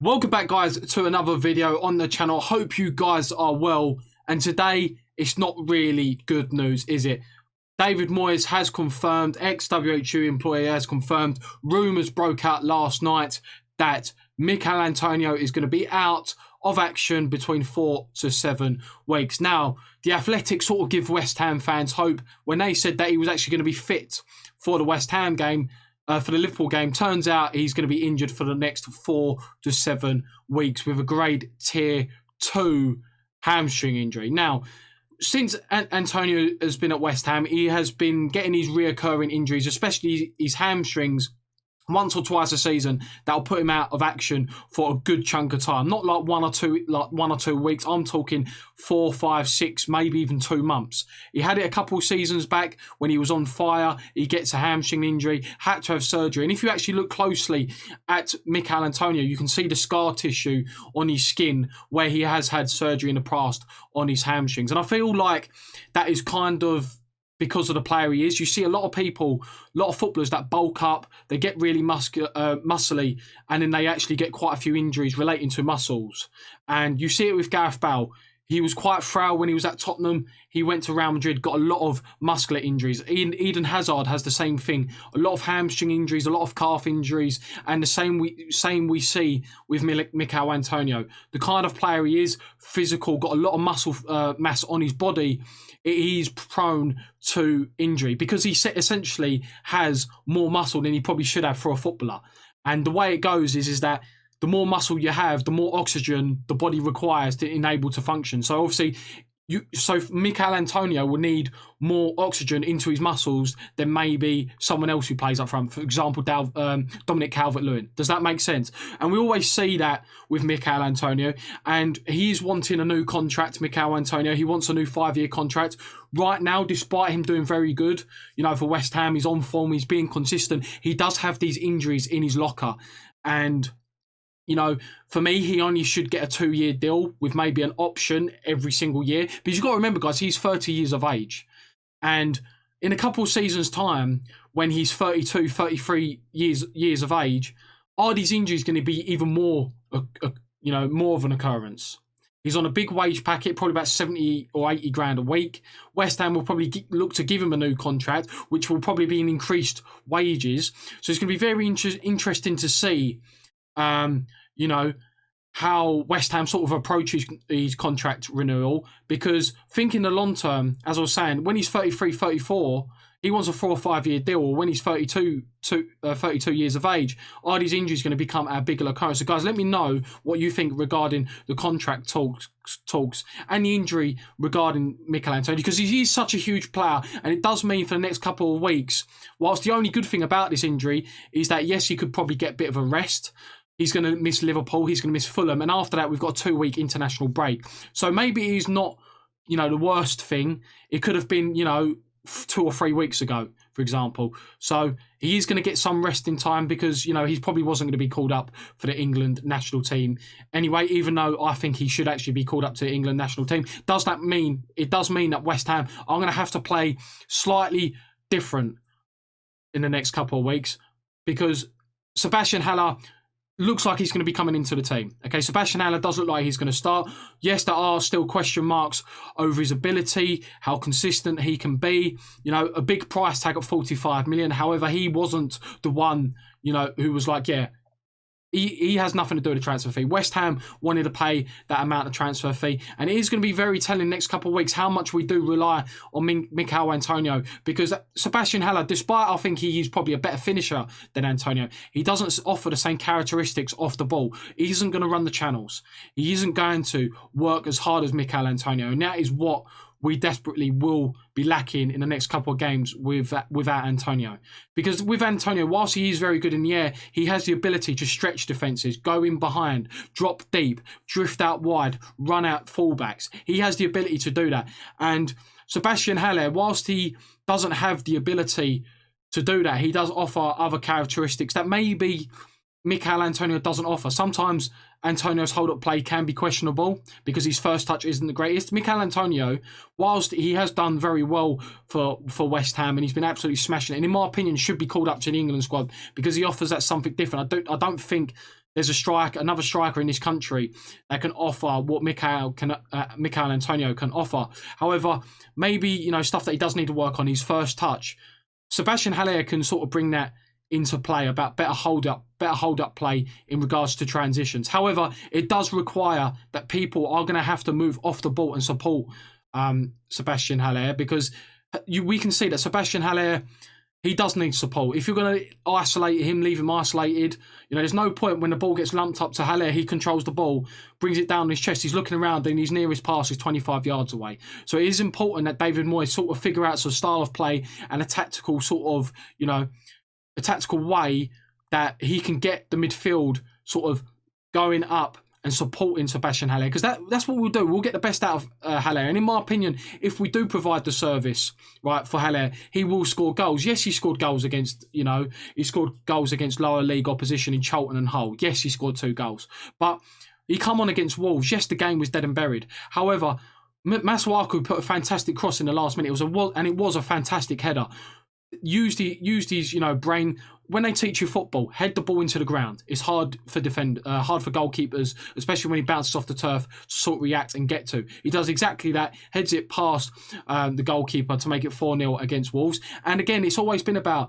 Welcome back, guys, to another video on the channel. Hope you guys are well. And today, it's not really good news, is it? David Moyes has confirmed, ex-WHO employee has confirmed, rumours broke out last night that Michail Antonio is going to be out of action between 4 to 7 weeks. Now, the Athletic sort of give West Ham fans hope when they said that he was actually going to be fit for the West Ham game. For the Liverpool game. Turns out he's going to be injured for the next 4 to 7 weeks with a grade tier 2 hamstring injury. Now, since Antonio has been at West Ham, he has been getting these reoccurring injuries, especially his hamstrings, once or twice a season. That'll put him out of action for a good chunk of time. Not like one or two weeks. I'm talking 4, 5, 6, maybe even 2 months. He had it a couple of seasons back when he was on fire. He gets a hamstring injury, had to have surgery. And if you actually look closely at Michail Antonio, you can see the scar tissue on his skin where he has had surgery in the past on his hamstrings. And I feel like that is kind of because of the player he is. You see a lot of people, a lot of footballers that bulk up, they get really muscly, and then they actually get quite a few injuries relating to muscles. And you see it with Gareth Bale. He was quite frail when he was at Tottenham. He went to Real Madrid, got a lot of muscular injuries. Eden Hazard has the same thing. A lot of hamstring injuries, a lot of calf injuries, and the same we see with Michail Antonio. The kind of player he is, physical, got a lot of muscle mass on his body. He's prone to injury because he essentially has more muscle than he probably should have for a footballer. And the way it goes is that the more muscle you have, the more oxygen the body requires to enable to function. So obviously, Michail Antonio will need more oxygen into his muscles than maybe someone else who plays up front. For example, Dominic Calvert-Lewin. Does that make sense? And we always see that with Michail Antonio. And he's wanting a new contract, Michail Antonio. He wants a new 5-year contract. Right now, despite him doing very good, for West Ham, he's on form, he's being consistent. He does have these injuries in his locker. And for me, he only should get a 2-year deal with maybe an option every single year. Because you've got to remember, guys, he's 30 years of age. And in a couple of seasons' time, when he's 32, 33 years of age, are these injuries going to be even more, more of an occurrence? He's on a big wage packet, probably about 70 or 80 grand a week. West Ham will probably look to give him a new contract, which will probably be in increased wages. So it's going to be very interesting to see how West Ham sort of approaches his contract renewal, because thinking the long term, as I was saying, when he's 33, 34, he wants a 4 or 5 year deal, or when he's 32 years of age, are these injuries going to become a bigger occurrence? So guys, let me know what you think regarding the contract talks and the injury regarding Michail Antonio, because he is such a huge player, and it does mean for the next couple of weeks, whilst the only good thing about this injury is that, yes, he could probably get a bit of a rest. He's going to miss Liverpool. He's going to miss Fulham. And after that, we've got a 2-week international break. So maybe he's not, the worst thing. It could have been, 2 or 3 weeks ago, for example. So he is going to get some rest in time because, he probably wasn't going to be called up for the England national team anyway, even though I think he should actually be called up to the England national team. Does that mean, it does mean that West Ham are going to have to play slightly different in the next couple of weeks, because Sebastien Haller looks like he's going to be coming into the team. Okay, Sebastien Haller does look like he's going to start. Yes, there are still question marks over his ability, how consistent he can be. A big price tag of 45 million. However, he wasn't the one, who was like, yeah, he has nothing to do with the transfer fee. West Ham wanted to pay that amount of transfer fee. And it is going to be very telling next couple of weeks how much we do rely on Michail Antonio. Because Sebastien Haller, despite I think he is probably a better finisher than Antonio, he doesn't offer the same characteristics off the ball. He isn't going to run the channels. He isn't going to work as hard as Michail Antonio. And that is what we desperately will be lacking in the next couple of games without Antonio. Because with Antonio, whilst he is very good in the air, he has the ability to stretch defences, go in behind, drop deep, drift out wide, run out fullbacks. He has the ability to do that. And Sebastien Haller, whilst he doesn't have the ability to do that, he does offer other characteristics that maybe Michail Antonio doesn't offer. Sometimes Antonio's hold-up play can be questionable because his first touch isn't the greatest. Michail Antonio, whilst he has done very well for West Ham and he's been absolutely smashing it, and in my opinion should be called up to the England squad because he offers that something different. I don't think there's another striker in this country that can offer what Michail Antonio can offer. However, maybe, stuff that he does need to work on, his first touch. Sebastien Haller can sort of bring that into play, about better hold up play in regards to transitions. However, it does require that people are going to have to move off the ball and support Sebastien Haller, because we can see that Sebastien Haller, he does need support. If you're going to isolate him, leave him isolated, there's no point when the ball gets lumped up to Haller. He controls the ball, brings it down his chest. He's looking around and his nearest pass is 25 yards away. So it is important that David Moyes sort of figure out some style of play and a tactical sort of, a tactical way that he can get the midfield sort of going up and supporting Sebastien Haller, because that's what we'll do. We'll get the best out of Haller. And in my opinion, if we do provide the service, right, for Haller, he will score goals. Yes, he scored goals against, he scored goals against lower league opposition in Charlton and Hull. Yes, he scored 2 goals. But he come on against Wolves. Yes, the game was dead and buried. However, Masuaku put a fantastic cross in the last minute. It was a fantastic header. Used his brain. When they teach you football, head the ball into the ground. It's hard for goalkeepers, especially when he bounces off the turf, to sort of react and get to. He does exactly that, heads it past the goalkeeper to make it 4-0 against Wolves. And again, it's always been about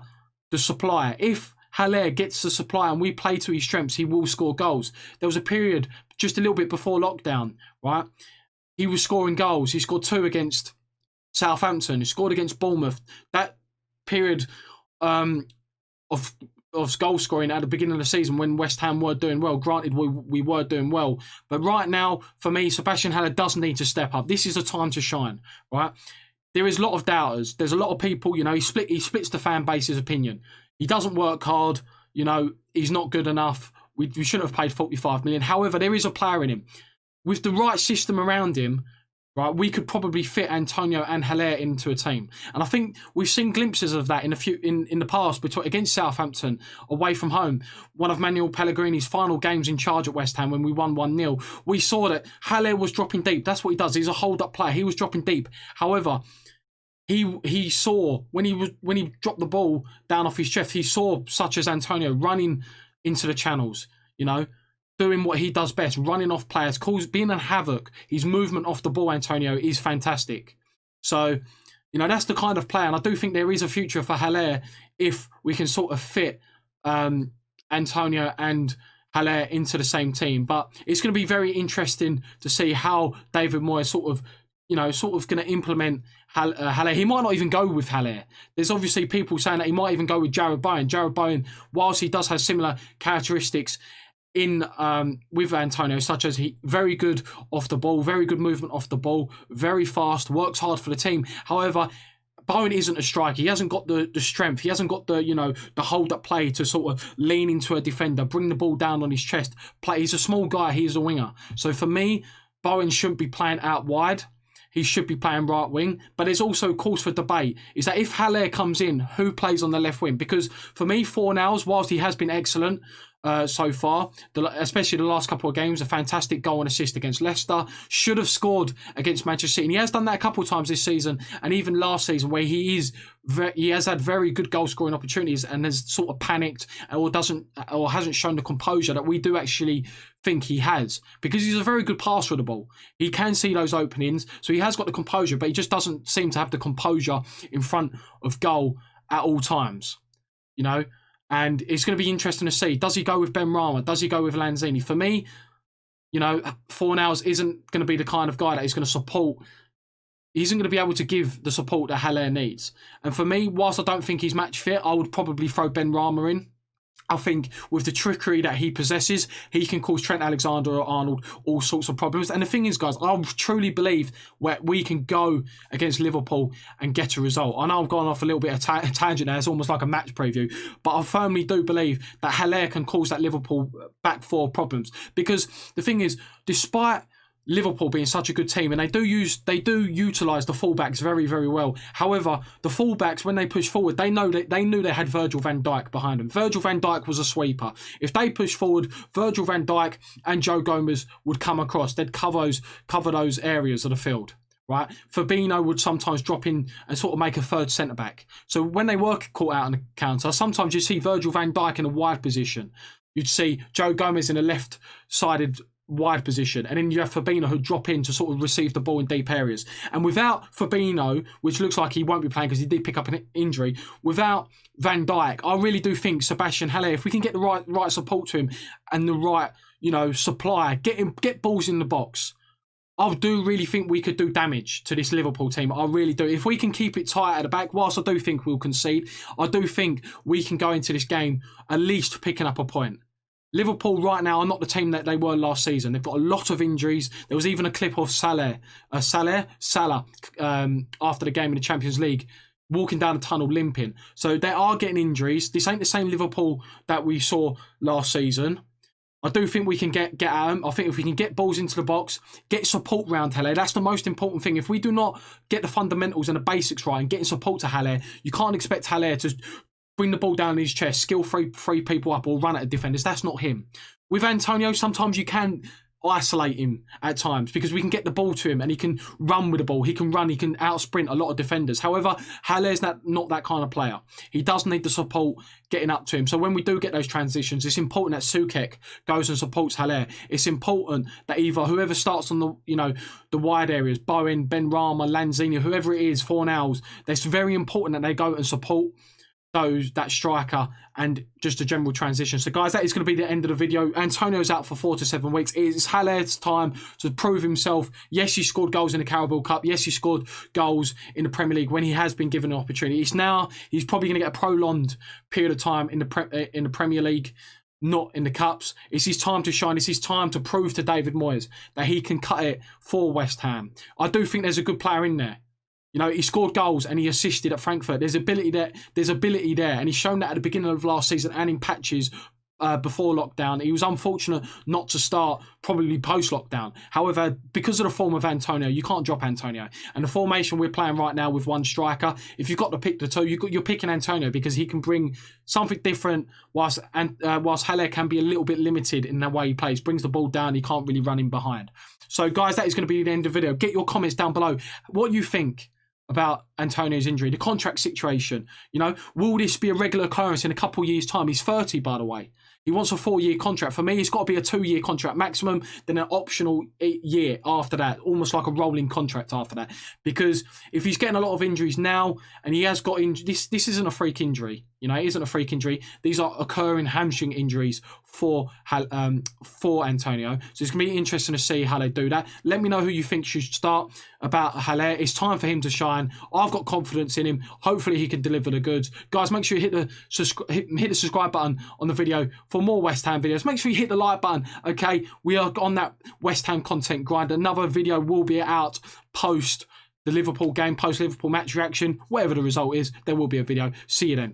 the supplier. If Haller gets the supply and we play to his strengths, he will score goals. There was a period just a little bit before lockdown, right? He was scoring goals. He scored 2 against Southampton. He scored against Bournemouth. That period of goal scoring at the beginning of the season when West Ham were doing well. Granted, we were doing well, but right now, for me, Sebastien Haller does need to step up. This is a time to shine, right? There is a lot of doubters. There's a lot of people, he splits the fan base's opinion. He doesn't work hard. He's not good enough. We shouldn't have paid 45 million. However, there is a player in him. With the right system around him, right, we could probably fit Antonio and Haller into a team, and I think we've seen glimpses of that in the past against Southampton away from home. One of Manuel Pellegrini's final games in charge at West Ham when we won 1-0, we saw that Haller was dropping deep. That's what he does. He's a hold-up player. He was dropping deep. However, he saw when he dropped the ball down off his chest, he saw such as Antonio running into the channels, doing what he does best, running off players, being a havoc. His movement off the ball, Antonio, is fantastic. So, that's the kind of player. And I do think there is a future for Haller if we can sort of fit Antonio and Haller into the same team. But it's going to be very interesting to see how David Moyes sort of going to implement Haller. He might not even go with Haller. There's obviously people saying that he might even go with Jarrod Bowen. Jarrod Bowen, whilst he does have similar characteristics with Antonio, such as he very good off the ball, very good movement off the ball, very fast, works hard for the team. However, Bowen isn't a striker. He hasn't got the strength. He hasn't got the the hold up play to sort of lean into a defender, bring the ball down on his chest. He's a small guy. He's a winger. So for me, Bowen shouldn't be playing out wide. He should be playing right wing. But there's also cause for debate. Is that if Haller comes in, who plays on the left wing? Because for me, Fornals, whilst he has been excellent so far, especially the last couple of games, a fantastic goal and assist against Leicester, should have scored against Manchester City. And he has done that a couple of times this season, and even last season, where he has had very good goal scoring opportunities and has sort of panicked or hasn't shown the composure that we do actually think he has, because he's a very good passer of the ball. He can see those openings, so he has got the composure, but he just doesn't seem to have the composure in front of goal at all times, And it's going to be interesting to see. Does he go with Ben Rama? Does he go with Lanzini? For me, Fornals isn't going to be the kind of guy that is going to support. He isn't going to be able to give the support that Haller needs. And for me, whilst I don't think he's match fit, I would probably throw Ben Rama in. I think with the trickery that he possesses, he can cause Trent Alexander-Arnold all sorts of problems. And the thing is, guys, I truly believe we can go against Liverpool and get a result. I know I've gone off a little bit of tangent there. It's almost like a match preview. But I firmly do believe that Haller can cause that Liverpool back four problems. Because the thing is, despite Liverpool being such a good team, and they do utilise the fullbacks very, very well. However, the fullbacks, when they push forward, they knew they had Virgil van Dijk behind them. Virgil van Dijk was a sweeper. If they push forward, Virgil van Dijk and Joe Gomez would come across. They'd cover those areas of the field. Right, Fabinho would sometimes drop in and sort of make a third centre back. So when they were caught out on the counter, sometimes you see Virgil van Dijk in a wide position. you'd see Joe Gomez in a left-sided wide position, and then you have Fabinho who drop in to sort of receive the ball in deep areas. And without Fabinho, which looks like he won't be playing because he did pick up an injury, without Van Dijk, I really do think Sebastien Haller, if we can get the right support to him and the right, supply, get balls in the box, I do really think we could do damage to this Liverpool team. I really do. If we can keep it tight at the back, whilst I do think we'll concede, I do think we can go into this game at least picking up a point. Liverpool right now are not the team that they were last season. They've got a lot of injuries. There was even a clip of Salah after the game in the Champions League, walking down the tunnel limping. So they are getting injuries. This ain't the same Liverpool that we saw last season. I do think we can get at them. I think if we can get balls into the box, get support round Haller, that's the most important thing. If we do not get the fundamentals and the basics right and getting support to Haller, you can't expect Haller to bring the ball down his chest, skill free people up or run at the defenders. That's not him. With Antonio, sometimes you can isolate him at times because we can get the ball to him and he can run with the ball. He can run, he can out-sprint a lot of defenders. However, Haller's not that kind of player. He does need the support getting up to him. So when we do get those transitions, it's important that Soucek goes and supports Haller. It's important that either whoever starts on the wide areas, Bowen, Benrahma, Lanzini, whoever it is, Fornals, it's very important that they go and support that striker and just a general transition. So guys, that is going to be the end of the video. Antonio's out for 4 to 7 weeks. It's Haller's time to prove himself. Yes, he scored goals in the Carabao Cup. Yes, he scored goals in the Premier League when he has been given an opportunity. He's probably going to get a prolonged period of time in the Premier League, not in the Cups. It's his time to shine. It's his time to prove to David Moyes that he can cut it for West Ham. I do think there's a good player in there. He scored goals and he assisted at Frankfurt. There's ability there, and he's shown that at the beginning of last season and in patches before lockdown. He was unfortunate not to start probably post-lockdown. However, because of the form of Antonio, you can't drop Antonio. And the formation we're playing right now with one striker, if you've got to pick the two, you're picking Antonio because he can bring something different whilst Haller can be a little bit limited in the way he plays. Brings the ball down, he can't really run in behind. So guys, that is going to be the end of the video. Get your comments down below. What you think about Antonio's injury, the contract situation. Will this be a regular occurrence in a couple of years' time? He's 30, by the way. He wants a 4-year contract. For me, it's got to be a 2-year contract maximum, then an optional year after that, almost like a rolling contract after that. Because if he's getting a lot of injuries now, and he has got this isn't a freak injury. It isn't a freak injury. These are occurring hamstring injuries for Antonio. So it's going to be interesting to see how they do that. Let me know who you think should start about Haller. It's time for him to shine. I've got confidence in him. Hopefully he can deliver the goods. Guys, make sure you hit the subscribe button on the video for more West Ham videos. Make sure you hit the like button. Okay, we are on that West Ham content grind. Another video will be out post the Liverpool game, post Liverpool match reaction. Whatever the result is, there will be a video. See you then.